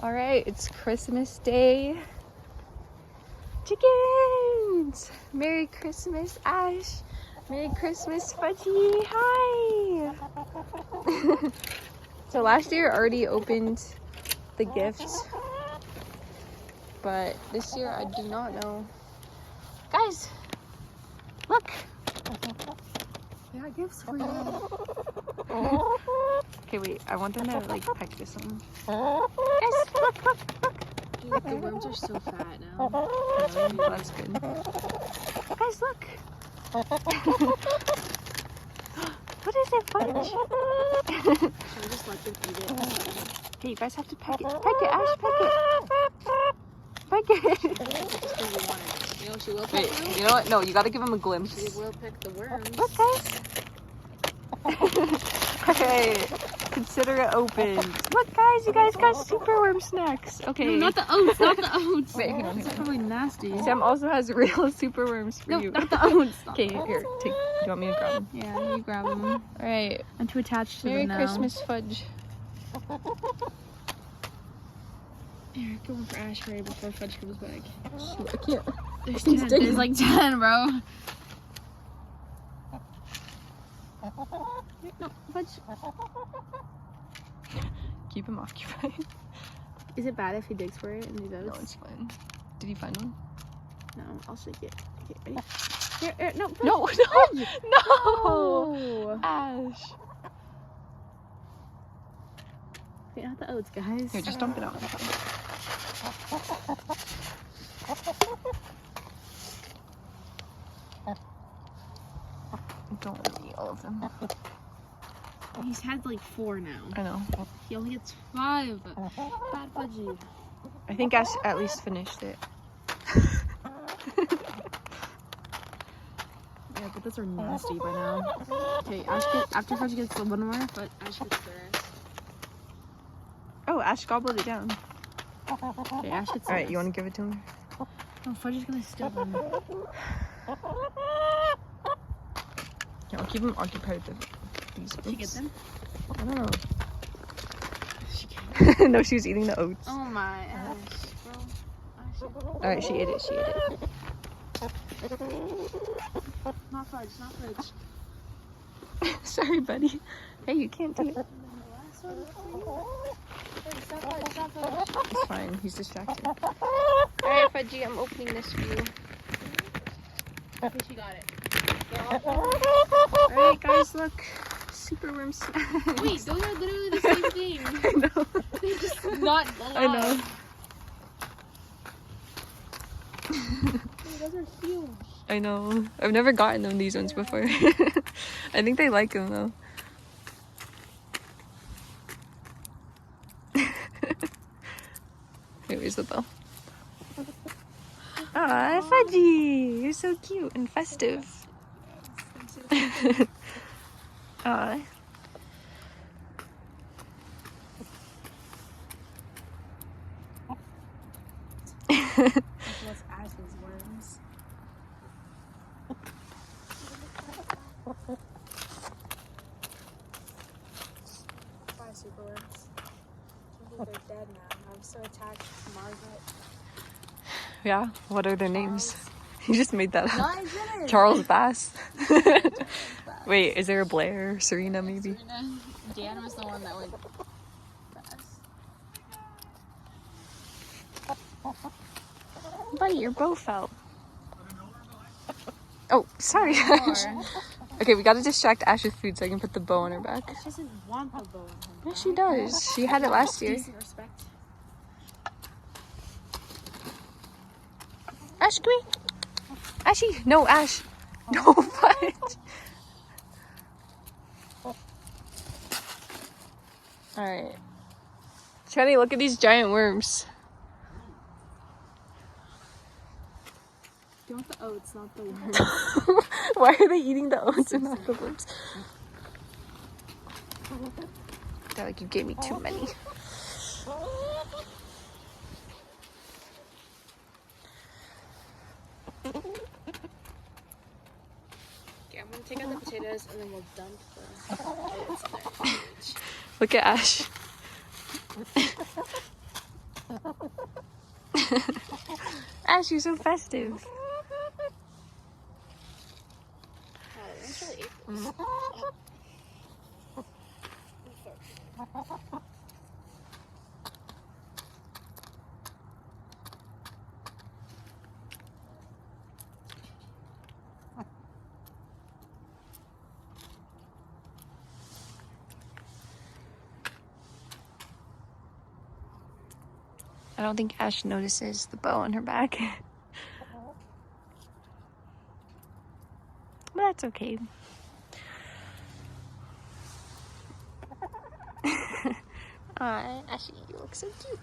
All right, it's Christmas Day. Chickens! Merry Christmas, Ash. Merry Christmas, Fudgy. Hi. So last year I already opened the gifts, but this year I do not know. Guys, look. I got gifts for you. Okay, wait. I want them to like peck this one. Guys, look. Dude, the worms are so fat now. Really? Well, that's good. Guys, look. What is it, Fudge? Should we just let them eat it? Okay, you guys have to peck it. Peck it, Ash, peck it. Peck it. Just because we want it. You know, she will peck Wait, the you know what? No, you gotta give him a glimpse. She will pick the worms. Look, guys. Okay, consider it opened. Look, guys, you guys got super worm snacks. Okay. No, not the oats, not the oats. Wait, hang on. It's probably nasty. Sam also has real super worms for No, you. not the oats. Okay, here, take. Do you want me to grab them? Yeah, you grab them. All right. I'm too attached to Merry them now. Christmas, Fudge. Here, go on for Ash right before Fudge comes back. Shoot, I can't. There's He's 10. digging. There's like 10, bro. No, Fudge. Keep him occupied. Is it bad if he digs for it and he does? No, it's fine. Did he find one? No, I'll shake it. Okay, ready? Here, no, Fudge. No, no, no! Oh. Ash. Okay, not the oats, guys. Here, just dump it out. Don't want to eat all of them. He's had like 4 now. I know. He only gets 5. Bad Fudgy. I think Ash at least finished it. Yeah, but those are nasty by now. Okay, after Fudge gets the one more, but Ash gets the rest. Oh, Ash gobbled it down. Okay, Ash gets the All right, you rest. want to give it to him? Oh, Fudge is gonna steal them. Yeah, I'll keep him occupied with these Did she get oats. them? I don't know. She can't. No, she was eating the oats. Oh my Ash, bro. Ash. Alright, she ate it, she ate it. Not Fudge, not Fudge. Sorry, buddy. Hey, you can't do it. The last one for you. Hey, stop Fudge, stop Fudge. It's fine, he's distracted. Alright, Fudgy, I'm opening this for you. Okay, she got it. Alright, guys, look. Super worm snacks. Wait, those are literally the same thing. I know. They're just not I know. Wait, those are huge. I know. I've never gotten them these ones before. I think they like them though. Here, where's the bell? Aw, Fudgy! You're so cute and festive. Aw. Let's add those worms. 5 super worms. They're dead now. I'm so attached to Margaret. Yeah, what are their names? You just made that No, up. I didn't. Charles Bass. Wait, is there a Blair? Serena, maybe? Serena. Dan was the one that went fast. Buddy, your bow fell. Oh, sorry, Ash. Okay, we gotta distract Ash with food so I can put the bow on her back. She doesn't want the bow on her. Yes, she does. She had it last year. Decent respect. Ash, come here. Ashy. No, Ash. No, Fudge. Alright. Shani, look at these giant worms. You want the oats, not the worms. Why are they eating the oats and not the worms? I feel like you gave me too many. Okay, I'm gonna take out the potatoes and then we'll dump the oats in there. Look at Ash. Ash, you're so festive. I don't think Ash notices the bow on her back. But that's okay. Aw, Ashy, you look so cute.